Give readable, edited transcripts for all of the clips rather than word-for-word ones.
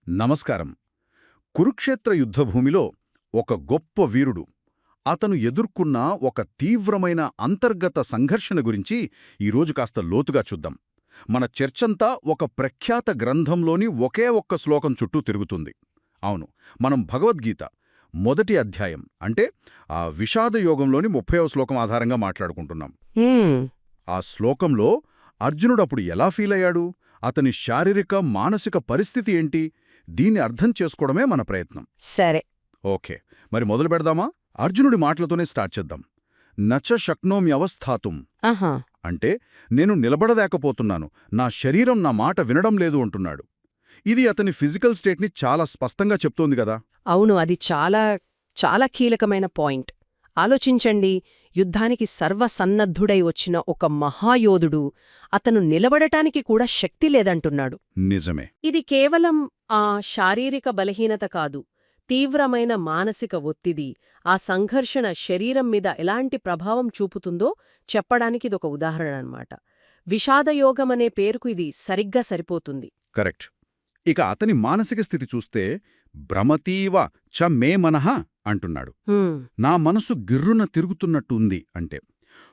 నమస్కారం. కురుక్షేత్ర యుద్ధభూమిలో ఒక గొప్ప వీరుడు అతను ఎదుర్కొన్న ఒక తీవ్రమైన అంతర్గత సంఘర్షణ గురించి ఈరోజు కాస్త లోతుగా చూద్దాం. మన చర్చంతా ఒక ప్రఖ్యాత గ్రంథంలోని ఒకే ఒక్క శ్లోకం చుట్టూ తిరుగుతుంది. అవును, మనం భగవద్గీత మొదటి అధ్యాయం అంటే ఆ విషాదయోగంలోని 30వ శ్లోకం ఆధారంగా మాట్లాడుకుంటున్నాం. ఆ శ్లోకంలో అర్జునుడప్పుడు ఎలా ఫీలయ్యాడు, అతని శారీరక మానసిక పరిస్థితి ఏంటి, దీన్ని అర్థం చేసుకోవడమే మన ప్రయత్నం. సరే. ఓకే, మరి మొదలు పెడదామా? అర్జునుడి మాటలతోనే స్టార్ట్ చేద్దాం. నచ శక్నోమ్యవస్థాతుం ఆహా. అంటే నేను నిలబడలేకపోతున్నాను, నా శరీరం నా మాట వినడం లేదు అంటున్నాడు. ఇది అతని ఫిజికల్ స్టేట్ని చాలా స్పష్టంగా చెప్తోంది కదా. అవును, అది చాలా చాలా కీలకమైన పాయింట్. ఆలోచించండి, యుద్ధానికి సర్వసన్నద్ధుడై వచ్చిన ఒక మహాయోధుడు అతను నిలబడటానికి కూడా శక్తి లేదంటున్నాడు. నిజమే. ఇది కేవలం ఆ శారీరక బలహీనత కాదు, తీవ్రమైన మానసిక ఒత్తిడి, ఆ సంఘర్షణ శరీరం మీద ఎలాంటి ప్రభావం చూపుతుందో చెప్పడానికి ఇదొక ఉదాహరణ అన్నమాట. విషాదయోగమనే పేరుకు ఇది సరిగ్గా సరిపోతుంది. కరెక్ట్. ఇక అతని మానసిక స్థితి చూస్తే భ్రమతీవ చ మే మనః అంటున్నాడు. నా మనసు గిర్రున తిరుగుతున్నట్టు ఉంది అంటే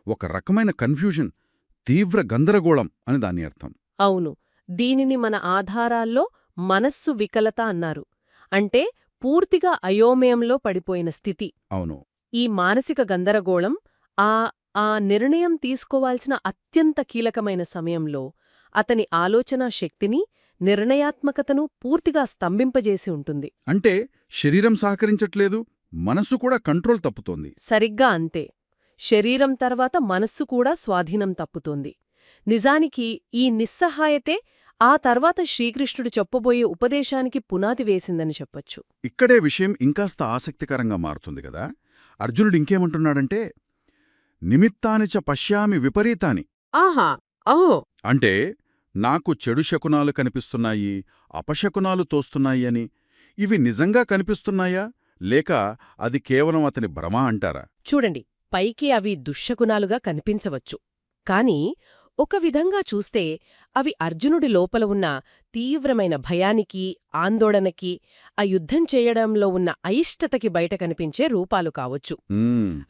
ఒక రకమైన కన్ఫ్యూజన్, తీవ్ర గందరగోళం అని దాని అర్థం. అవును, దీనిని మన ఆధారాల్లో మనస్సు వికలత అన్నారు. అంటే పూర్తిగా అయోమయంలో పడిపోయిన స్థితి. అవును. ఈ మానసిక గందరగోళం ఆ నిర్ణయం తీసుకోవాల్సిన అత్యంత కీలకమైన సమయంలో అతని ఆలోచనా శక్తిని, నిర్ణయాత్మకతను పూర్తిగా స్తంభింపజేసి ఉంటుంది. అంటే శరీరం సహకరించట్లేదు, మనసు కూడా కంట్రోల్ తప్పుతోంది. సరిగ్గా అంతే. శరీరం తర్వాత మనస్సు కూడా స్వాధీనం తప్పుతోంది. నిజానికి ఈ నిస్సహాయతే ఆ తర్వాత శ్రీకృష్ణుడు చెప్పబోయే ఉపదేశానికి పునాది వేసిందని చెప్పొచ్చు. ఇక్కడే విషయం ఇంకాస్త ఆసక్తికరంగా మారుతుంది కదా. అర్జునుడు ఇంకేమంటున్నాడంటే నిమిత్తాని చ పశ్యామి విపరీతాని. ఆహా. ఓ. అంటే నాకు చెడు శకునాలు కనిపిస్తున్నాయి, అపశకునాలు తోస్తున్నాయి అని. ఇవి నిజంగా కనిపిస్తున్నాయా, లేక అది కేవలం అతని భ్రమ అంటారా? చూడండి, పైకి అవి దుశ్శకునాలుగా కనిపించవచ్చు. కాని ఒక విధంగా చూస్తే అవి అర్జునుడి లోపల ఉన్న తీవ్రమైన భయానికి, ఆందోళనకి, ఆ యుద్ధం చేయడంలో ఉన్న అయిష్టతకి బయట కనిపించే రూపాలు కావచ్చు.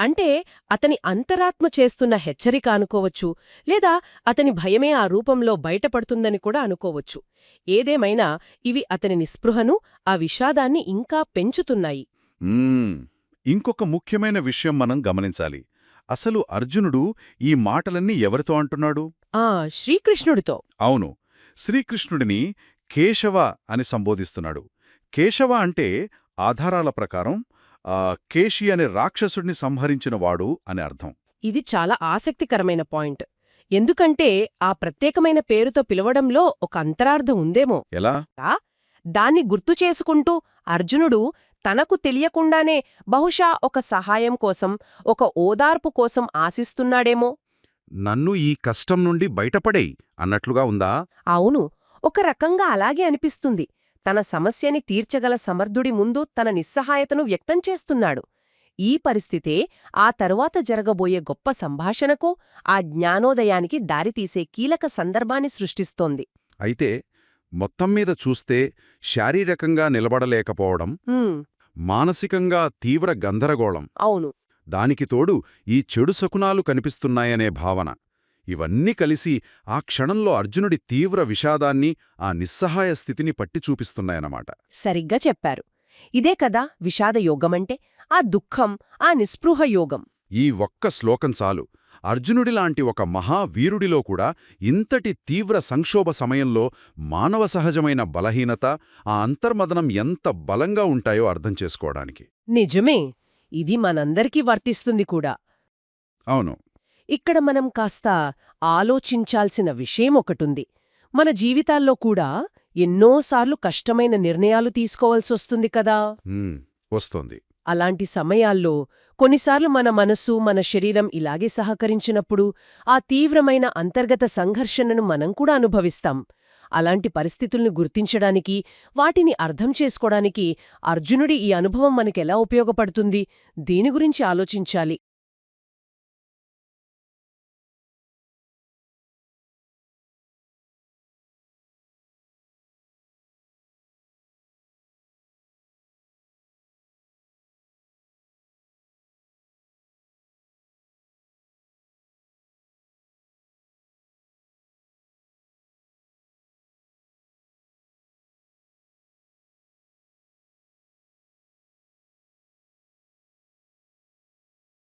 అంటే అతని అంతరాత్మ చేస్తున్న హెచ్చరిక అనుకోవచ్చు, లేదా అతని భయమే ఆ రూపంలో బయటపడుతుందని కూడా అనుకోవచ్చు. ఏదేమైనా ఇవి అతని నిస్పృహను, ఆ విషాదాన్ని ఇంకా పెంచుతున్నాయి. ఇంకొక ముఖ్యమైన విషయం మనం గమనించాలి. అసలు అర్జునుడు ఈ మాటలన్నీ ఎవరితో అంటున్నాడు? శ్రీకృష్ణుడితో. అవును, శ్రీకృష్ణుడిని కేశవ అని సంబోధిస్తున్నాడు. కేశవ అంటే ఆధారాల ప్రకారం కేశి అనే రాక్షసుడిని సంహరించినవాడు అని అర్థం. ఇది చాలా ఆసక్తికరమైన పాయింట్. ఎందుకంటే ఆ ప్రత్యేకమైన పేరుతో పిలవడంలో ఒక అంతరార్థం ఉందేమో. ఎలా? దాన్ని గుర్తు చేసుకుంటూ అర్జునుడు తనకు తెలియకుండానే బహుశా ఒక సహాయం కోసం, ఒక ఓదార్పు కోసం ఆశిస్తున్నాడేమో. నన్ను ఈ కష్టం నుండి బయటపడేయ్ అన్నట్లుగా ఉందా? అవును, ఒక రకంగా అలాగే అనిపిస్తుంది. తన సమస్యని తీర్చగల సమర్థుడి ముందు తన నిస్సహాయతను వ్యక్తం చేస్తున్నాడు. ఈ పరిస్థితే ఆ తరువాత జరగబోయే గొప్ప సంభాషణకు, ఆ జ్ఞానోదయానికి దారితీసే కీలక సందర్భాన్ని సృష్టిస్తోంది. అయితే మొత్తం మీద చూస్తే శారీరకంగా నిలబడలేకపోవడం, మానసికంగా తీవ్ర గందరగోళం, అవును, దానికి తోడు ఈ చెడు శకునాలు కనిపిస్తున్నాయనే భావన, ఇవన్నీ కలిసి ఆ క్షణంలో అర్జునుడి తీవ్ర విషాదాన్ని, ఆ నిస్సహాయ స్థితిని పట్టి చూపిస్తున్నాయన్నమాట. సరిగ్గా చెప్పారు. ఇదే కదా విషాదయోగమంటే, ఆ దుఃఖం, ఆ నిస్పృహ యోగం. ఈ ఒక్క శ్లోకం చాలు అర్జునుడిలాంటి ఒక మహావీరుడిలో కూడా ఇంతటి తీవ్ర సంక్షోభ సమయంలో మానవ సహజమైన బలహీనత, ఆ అంతర్మదనం ఎంత బలంగా ఉంటాయో అర్థం చేసుకోవడానికి. నిజమే, ఇది మనందరికీ వర్తిస్తుంది కూడా. అవును. ఇక్కడ మనం కాస్త ఆలోచించాల్సిన విషయం ఒకటుంది. మన జీవితాల్లో కూడా ఎన్నోసార్లు కష్టమైన నిర్ణయాలు తీసుకోవాల్సొస్తుంది కదా. వస్తోంది. అలాంటి సమయాల్లో కొన్నిసార్లు మన మనసు, మన శరీరం ఇలాగే సహకరించినప్పుడు ఆ తీవ్రమైన అంతర్గత సంఘర్షణను మనం కూడా అనుభవిస్తాం. అలాంటి పరిస్థితుల్ని గుర్తించడానికి, వాటిని అర్థం చేసుకోవడానికి అర్జునుడి ఈ అనుభవం మనకెలా ఉపయోగపడుతుంది, దీని గురించి ఆలోచించాలి.